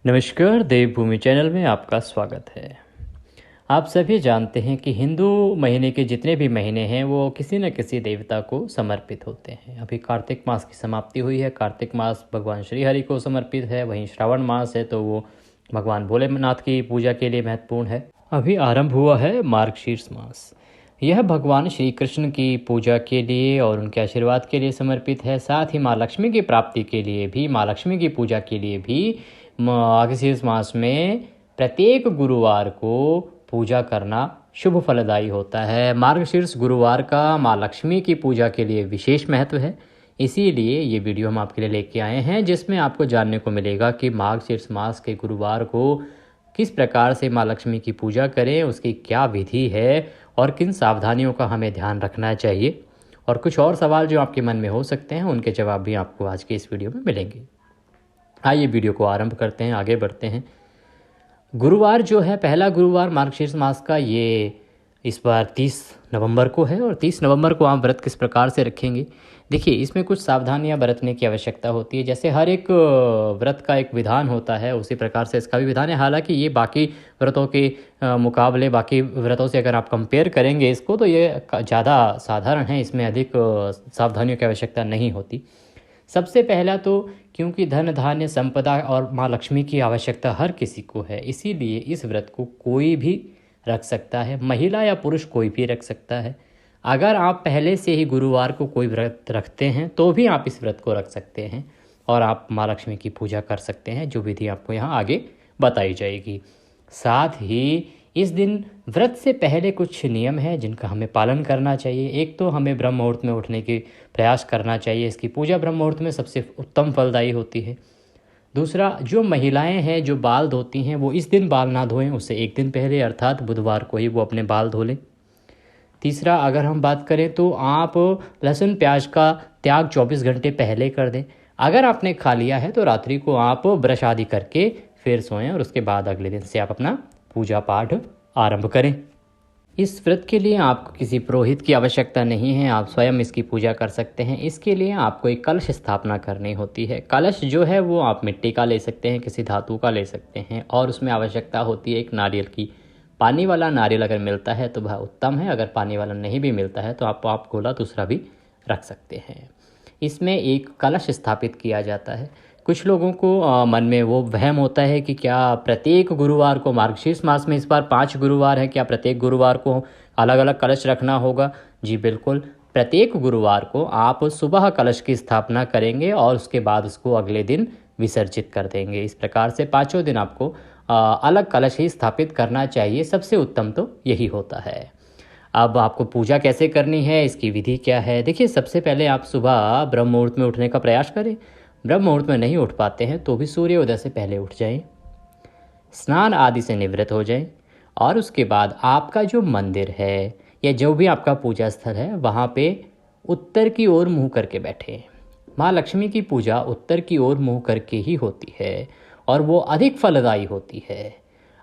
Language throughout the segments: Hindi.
नमस्कार, देवभूमि चैनल में आपका स्वागत है। आप सभी जानते हैं कि हिंदू महीने के जितने भी महीने हैं वो किसी न किसी देवता को समर्पित होते हैं। अभी कार्तिक मास की समाप्ति हुई है। कार्तिक मास भगवान श्री हरि को समर्पित है। वहीं श्रावण मास है तो वो भगवान भोलेनाथ की पूजा के लिए महत्वपूर्ण है। अभी आरंभ हुआ है मार्गशीर्ष मास। यह भगवान श्री कृष्ण की पूजा के लिए और उनके आशीर्वाद के लिए समर्पित है। साथ ही माँ लक्ष्मी की प्राप्ति के लिए भी, माँ लक्ष्मी की पूजा के लिए भी मार्गशीर्ष मास में प्रत्येक गुरुवार को पूजा करना शुभ फलदायी होता है। मार्गशीर्ष गुरुवार का माँ लक्ष्मी की पूजा के लिए विशेष महत्व है। इसीलिए ये वीडियो हम आपके लिए लेके आए हैं, जिसमें आपको जानने को मिलेगा कि मार्गशीर्ष मास के गुरुवार को किस प्रकार से माँ लक्ष्मी की पूजा करें, उसकी क्या विधि है और किन सावधानियों का हमें ध्यान रखना चाहिए। और कुछ और सवाल जो आपके मन में हो सकते हैं उनके जवाब भी आपको आज के इस वीडियो में मिलेंगे। आइए वीडियो को आरंभ करते हैं, आगे बढ़ते हैं। गुरुवार जो है, पहला गुरुवार मार्गशीर्ष मास का, ये इस बार 30 नवंबर को है। और 30 नवंबर को आप व्रत किस प्रकार से रखेंगे, देखिए इसमें कुछ सावधानियां बरतने की आवश्यकता होती है। जैसे हर एक व्रत का एक विधान होता है, उसी प्रकार से इसका भी विधान है। हालांकि ये बाकी व्रतों के मुकाबले, बाकी व्रतों से अगर आप कंपेयर करेंगे इसको, तो ये ज़्यादा साधारण है। इसमें अधिक सावधानियों की आवश्यकता नहीं होती। सबसे पहला तो क्योंकि धन धान्य संपदा और माँ लक्ष्मी की आवश्यकता हर किसी को है, इसीलिए इस व्रत को कोई भी रख सकता है, महिला या पुरुष कोई भी रख सकता है। अगर आप पहले से ही गुरुवार को कोई व्रत रखते हैं तो भी आप इस व्रत को रख सकते हैं और आप माँ लक्ष्मी की पूजा कर सकते हैं, जो विधि आपको यहाँ आगे बताई जाएगी। साथ ही इस दिन व्रत से पहले कुछ नियम हैं जिनका हमें पालन करना चाहिए। एक तो हमें ब्रह्म मुहूर्त में उठने की प्रयास करना चाहिए। इसकी पूजा ब्रह्म मुहूर्त में सबसे उत्तम फलदायी होती है। दूसरा, जो महिलाएं हैं जो बाल धोती हैं वो इस दिन बाल ना धोएं, उससे एक दिन पहले अर्थात बुधवार को ही वो अपने बाल धो लें। तीसरा, अगर हम बात करें तो आप लहसुन प्याज का त्याग 24 घंटे पहले कर दें। अगर आपने खा लिया है तो रात्रि को आप ब्रश आदि करके फिर सोएं और उसके बाद अगले दिन से आप अपना पूजा पाठ आरंभ करें। इस व्रत के लिए आपको किसी पुरोहित की आवश्यकता नहीं है, आप स्वयं इसकी पूजा कर सकते हैं। इसके लिए आपको एक कलश स्थापना करनी होती है। कलश जो है वो आप मिट्टी का ले सकते हैं, किसी धातु का ले सकते हैं, और उसमें आवश्यकता होती है एक नारियल की। पानी वाला नारियल अगर मिलता है तो वह उत्तम है, अगर पानी वाला नहीं भी मिलता है तो आप गोला दूसरा भी रख सकते हैं। इसमें एक कलश स्थापित किया जाता है। कुछ लोगों को मन में वो वहम होता है कि क्या प्रत्येक गुरुवार को, मार्गशीर्ष मास में इस बार 5 गुरुवार है, क्या प्रत्येक गुरुवार को अलग अलग कलश रखना होगा? जी बिल्कुल, प्रत्येक गुरुवार को आप सुबह कलश की स्थापना करेंगे और उसके बाद उसको अगले दिन विसर्जित कर देंगे। इस प्रकार से 5 दिन आपको अलग कलश ही स्थापित करना चाहिए। सबसे उत्तम तो यही होता है। अब आपको पूजा कैसे करनी है, इसकी विधि क्या है? देखिए, सबसे पहले आप सुबह ब्रह्म मुहूर्त में उठने का प्रयास करें। ब्रह्म मुहूर्त में नहीं उठ पाते हैं तो भी सूर्योदय से पहले उठ जाएं, स्नान आदि से निवृत्त हो जाएं और उसके बाद आपका जो मंदिर है या जो भी आपका पूजा स्थल है वहाँ पे उत्तर की ओर मुँह करके बैठें। माँ लक्ष्मी की पूजा उत्तर की ओर मुँह करके ही होती है और वो अधिक फलदायी होती है।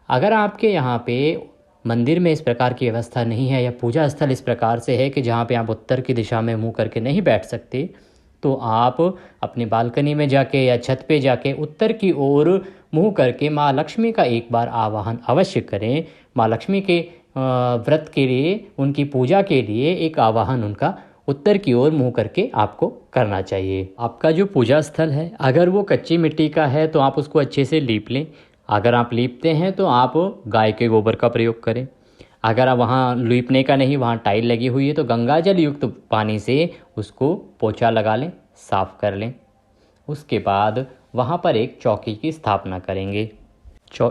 अगर आपके यहाँ पे मंदिर में इस प्रकार की व्यवस्था नहीं है या पूजा स्थल इस प्रकार से है कि जहाँ पे आप उत्तर की दिशा में मुँह करके नहीं बैठ सकते, तो आप अपनी बालकनी में जाके या छत पे जाके उत्तर की ओर मुँह करके माँ लक्ष्मी का एक बार आवाहन अवश्य करें। माँ लक्ष्मी के व्रत के लिए, उनकी पूजा के लिए एक आवाहन उनका उत्तर की ओर मुँह करके आपको करना चाहिए। आपका जो पूजा स्थल है अगर वो कच्ची मिट्टी का है तो आप उसको अच्छे से लीप लें। अगर आप लीपते हैं तो आप गाय के गोबर का प्रयोग करें। अगर आप वहाँ लीपने का नहीं, वहाँ टाइल लगी हुई है, तो गंगा जल युक्त पानी से उसको पोछा लगा लें, साफ़ कर लें। उसके बाद वहाँ पर एक चौकी की स्थापना करेंगे।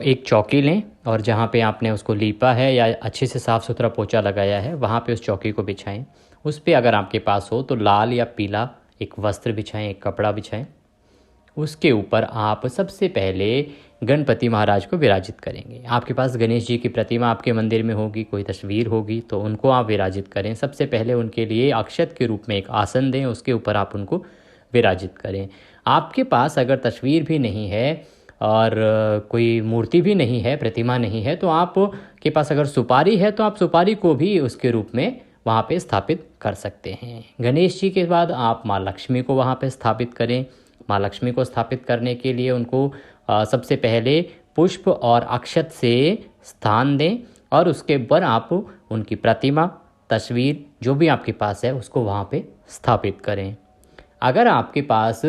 एक चौकी लें और जहाँ पे आपने उसको लीपा है या अच्छे से साफ़ सुथरा पोछा लगाया है वहाँ पे उस चौकी को बिछाएं। उस पर अगर आपके पास हो तो लाल या पीला एक वस्त्र बिछाएं, एक कपड़ा बिछाएं। उसके ऊपर आप सबसे पहले गणपति महाराज को विराजित करेंगे। आपके पास गणेश जी की प्रतिमा आपके मंदिर में होगी, कोई तस्वीर होगी, तो उनको आप विराजित करें। सबसे पहले उनके लिए अक्षत के रूप में एक आसन दें, उसके ऊपर आप उनको विराजित करें। आपके पास अगर तस्वीर भी नहीं है और कोई मूर्ति भी नहीं है, प्रतिमा नहीं है, तो आप के पास अगर सुपारी है तो आप सुपारी को भी उसके रूप में वहाँ पे स्थापित कर सकते हैं। गणेश जी के बाद आप माँ लक्ष्मी को वहाँ पे स्थापित करें। माँ लक्ष्मी को स्थापित करने के लिए उनको सबसे पहले पुष्प और अक्षत से स्थान दें और उसके ऊपर आप उनकी प्रतिमा, तस्वीर जो भी आपके पास है उसको वहाँ पे स्थापित करें। अगर आपके पास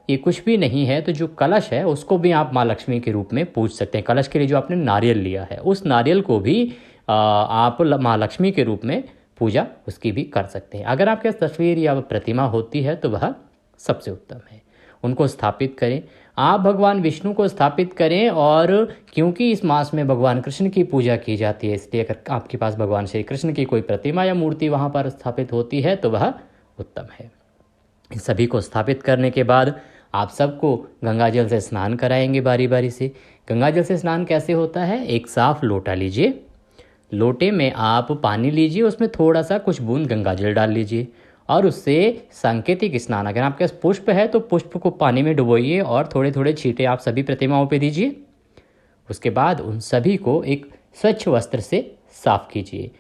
ये कुछ भी नहीं है तो जो कलश है उसको भी आप माँ लक्ष्मी के रूप में पूज सकते हैं। कलश के लिए जो आपने नारियल लिया है उस नारियल को भी आप माँ लक्ष्मी के रूप में पूजा उसकी भी कर सकते हैं। अगर आपके पास तस्वीर या प्रतिमा होती है तो वह सबसे उत्तम है, उनको स्थापित करें। आप भगवान विष्णु को स्थापित करें और क्योंकि इस मास में भगवान कृष्ण की पूजा की जाती है इसलिए अगर आपके पास भगवान श्री कृष्ण की कोई प्रतिमा या मूर्ति वहाँ पर स्थापित होती है तो वह उत्तम है। इन सभी को स्थापित करने के बाद आप सबको गंगा जल से स्नान कराएंगे बारी बारी से। गंगा जल से स्नान कैसे होता है? एक साफ लोटा लीजिए, लोटे में आप पानी लीजिए, उसमें थोड़ा सा कुछ बूंद गंगा जल डाल लीजिए और उससे सांकेतिक स्नान। अगर आपके पास पुष्प है तो पुष्प को पानी में डुबोइए और थोड़े थोड़े छींटे आप सभी प्रतिमाओं पे दीजिए। उसके बाद उन सभी को एक स्वच्छ वस्त्र से साफ कीजिए।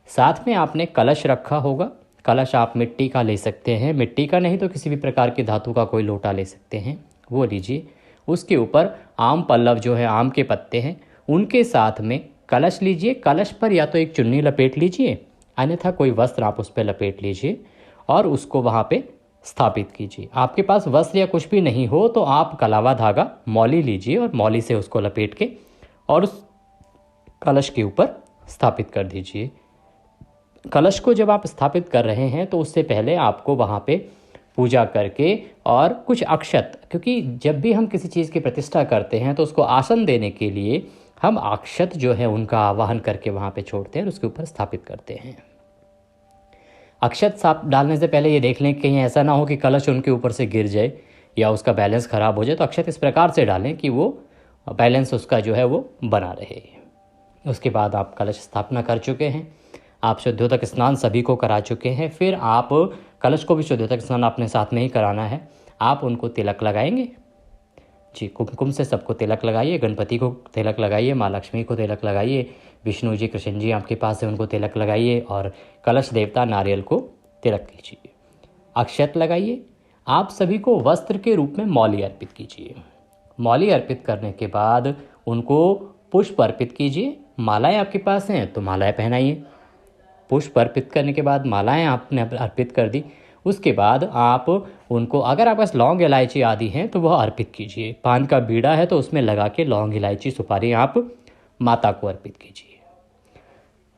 साथ में आपने कलश रखा होगा, कलश आप मिट्टी का ले सकते हैं, मिट्टी का नहीं तो किसी भी प्रकार की धातु का कोई लोटा ले सकते हैं, वो लीजिए। उसके ऊपर आम पल्लव जो है आम के पत्ते हैं उनके साथ में कलश लीजिए। कलश पर या तो एक चुन्नी लपेट लीजिए अन्यथा कोई वस्त्र आप उस पर लपेट लीजिए और उसको वहाँ पे स्थापित कीजिए। आपके पास वस्त्र या कुछ भी नहीं हो तो आप कलावा धागा मौली लीजिए और मौली से उसको लपेट के और उस कलश के ऊपर स्थापित कर दीजिए। कलश को जब आप स्थापित कर रहे हैं तो उससे पहले आपको वहाँ पे पूजा करके और कुछ अक्षत, क्योंकि जब भी हम किसी चीज़ की प्रतिष्ठा करते हैं तो उसको आसन देने के लिए हम अक्षत जो है उनका आवाहन करके वहाँ पे छोड़ते हैं और उसके ऊपर स्थापित करते हैं। अक्षत साफ डालने से पहले ये देख लें कहीं ऐसा ना हो कि कलश उनके ऊपर से गिर जाए या उसका बैलेंस ख़राब हो जाए। तो अक्षत इस प्रकार से डालें कि वो बैलेंस उसका जो है वो बना रहे। उसके बाद आप कलश स्थापना कर चुके हैं, आप शुद्धोदक स्नान सभी को करा चुके हैं। फिर आप कलश को भी शुद्धोदक स्नान अपने साथ में ही कराना है। आप उनको तिलक लगाएंगे जी, कुमकुम से सबको तिलक लगाइए, गणपति को तिलक लगाइए, माँ लक्ष्मी को तिलक लगाइए, विष्णु जी कृष्ण जी आपके पास है उनको तिलक लगाइए और कलश देवता नारियल को तिलक कीजिए, अक्षत लगाइए। आप सभी को वस्त्र के रूप में मौली अर्पित कीजिए। मौली अर्पित करने के बाद उनको पुष्प अर्पित कीजिए। मालाएं आपके पास हैं तो मालाएं पहनाइए। पुष्प अर्पित करने के बाद मालाएं आपने अर्पित कर दी, उसके बाद आप उनको, अगर आपके पास लौंग इलायची आदि हैं तो वह अर्पित कीजिए। पान का बीड़ा है तो उसमें लगा के लौंग इलायची सुपारी आप माता को अर्पित कीजिए।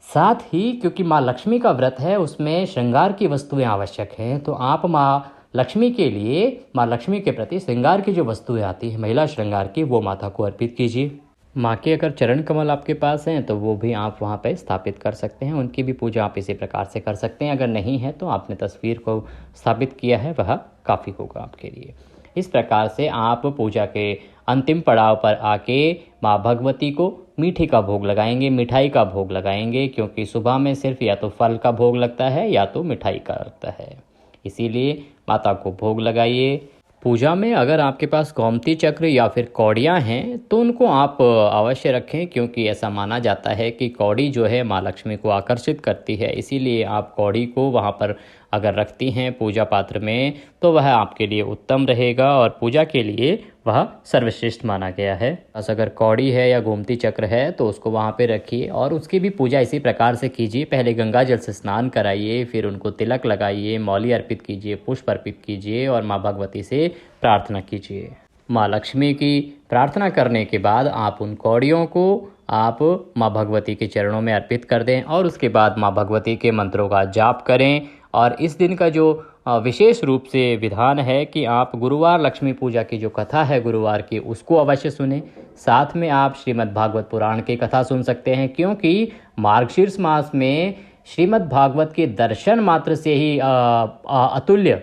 साथ ही क्योंकि माँ लक्ष्मी का व्रत है उसमें श्रृंगार की वस्तुएं आवश्यक हैं, तो आप माँ लक्ष्मी के लिए, माँ लक्ष्मी के प्रति श्रृंगार की जो वस्तुएं आती हैं महिला श्रृंगार की, वो माता को अर्पित कीजिए। माँ के अगर चरण कमल आपके पास हैं तो वो भी आप वहाँ पर स्थापित कर सकते हैं, उनकी भी पूजा आप इसी प्रकार से कर सकते हैं। अगर नहीं है तो आपने तस्वीर को स्थापित किया है वह काफ़ी होगा आपके लिए। इस प्रकार से आप पूजा के अंतिम पड़ाव पर आके माँ भगवती को मीठी का भोग लगाएंगे, मिठाई का भोग लगाएंगे, क्योंकि सुबह में सिर्फ या तो फल का भोग लगता है या तो मिठाई का लगता है, इसीलिए माता को भोग लगाइए। पूजा में अगर आपके पास गोमती चक्र या फिर कौड़ियाँ हैं तो उनको आप अवश्य रखें, क्योंकि ऐसा माना जाता है कि कौड़ी जो है माँ लक्ष्मी को आकर्षित करती है, इसीलिए आप कौड़ी को वहाँ पर अगर रखती हैं पूजा पात्र में तो वह आपके लिए उत्तम रहेगा और पूजा के लिए वह सर्वश्रेष्ठ माना गया है। बस अगर कौड़ी है या गोमती चक्र है तो उसको वहाँ पे रखिए और उसकी भी पूजा इसी प्रकार से कीजिए। पहले गंगा जल से स्नान कराइए, फिर उनको तिलक लगाइए, मौली अर्पित कीजिए, पुष्प अर्पित कीजिए और माँ भगवती से प्रार्थना कीजिए। माँ लक्ष्मी की प्रार्थना करने के बाद आप उन कौड़ियों को आप माँ भगवती के चरणों में अर्पित कर दें और उसके बाद माँ भगवती के मंत्रों का जाप करें। और इस दिन का जो विशेष रूप से विधान है कि आप गुरुवार लक्ष्मी पूजा की जो कथा है गुरुवार की, उसको अवश्य सुने। साथ में आप श्रीमद् भागवत पुराण की कथा सुन सकते हैं, क्योंकि मार्गशीर्ष मास में श्रीमद् भागवत के दर्शन मात्र से ही अतुल्य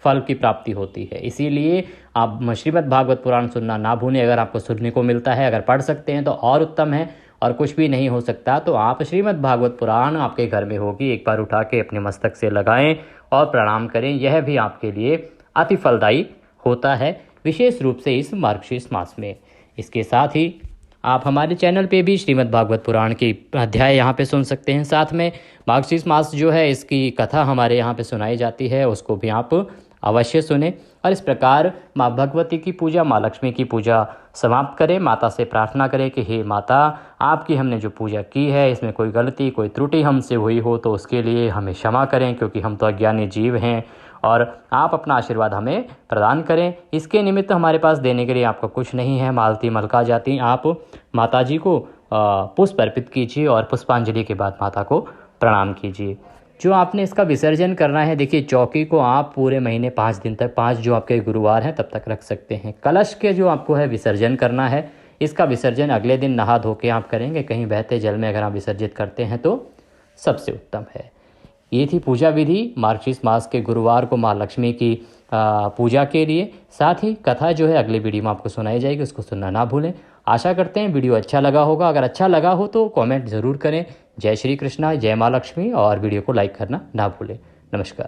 फल की प्राप्ति होती है। इसीलिए आप श्रीमद् भागवत पुराण सुनना ना भूलें। अगर आपको सुनने को मिलता है, अगर पढ़ सकते हैं तो और उत्तम है, और कुछ भी नहीं हो सकता तो आप श्रीमद् भागवत पुराण आपके घर में होगी, एक बार उठा के अपने मस्तक से लगाएं और प्रणाम करें। यह भी आपके लिए अति फलदायी होता है, विशेष रूप से इस मार्गशीर्ष मास में। इसके साथ ही आप हमारे चैनल पे भी श्रीमद् भागवत पुराण की अध्याय यहाँ पे सुन सकते हैं। साथ में मार्गशीर्ष मास जो है इसकी कथा हमारे यहाँ पे सुनाई जाती है, उसको भी आप अवश्य सुने। और इस प्रकार माँ भगवती की पूजा, माँ लक्ष्मी की पूजा समाप्त करें। माता से प्रार्थना करें कि हे माता, आपकी हमने जो पूजा की है इसमें कोई गलती, कोई त्रुटि हमसे हुई हो तो उसके लिए हमें क्षमा करें, क्योंकि हम तो अज्ञानी जीव हैं, और आप अपना आशीर्वाद हमें प्रदान करें। इसके निमित्त हमारे पास देने के लिए आपका कुछ नहीं है। मालती मलका जाती, आप माता जी को पुष्प अर्पित कीजिए और पुष्पांजलि के बाद माता को प्रणाम कीजिए। जो आपने इसका विसर्जन करना है, देखिए चौकी को आप पूरे महीने 5 दिन तक, 5 जो आपके गुरुवार हैं तब तक रख सकते हैं। कलश के जो आपको है विसर्जन करना है, इसका विसर्जन अगले दिन नहा धो के आप करेंगे। कहीं बहते जल में अगर आप विसर्जित करते हैं तो सबसे उत्तम है। ये थी पूजा विधि मार्गशीर्ष मास के गुरुवार को माँ लक्ष्मी की पूजा के लिए। साथ ही कथा जो है अगले वीडियो में आपको सुनाई जाएगी, उसको सुनना ना भूलें। आशा करते हैं वीडियो अच्छा लगा होगा। अगर अच्छा लगा हो तो कमेंट ज़रूर करें। जय श्री कृष्णा, जय माँ लक्ष्मी, और वीडियो को लाइक करना ना भूलें। नमस्कार।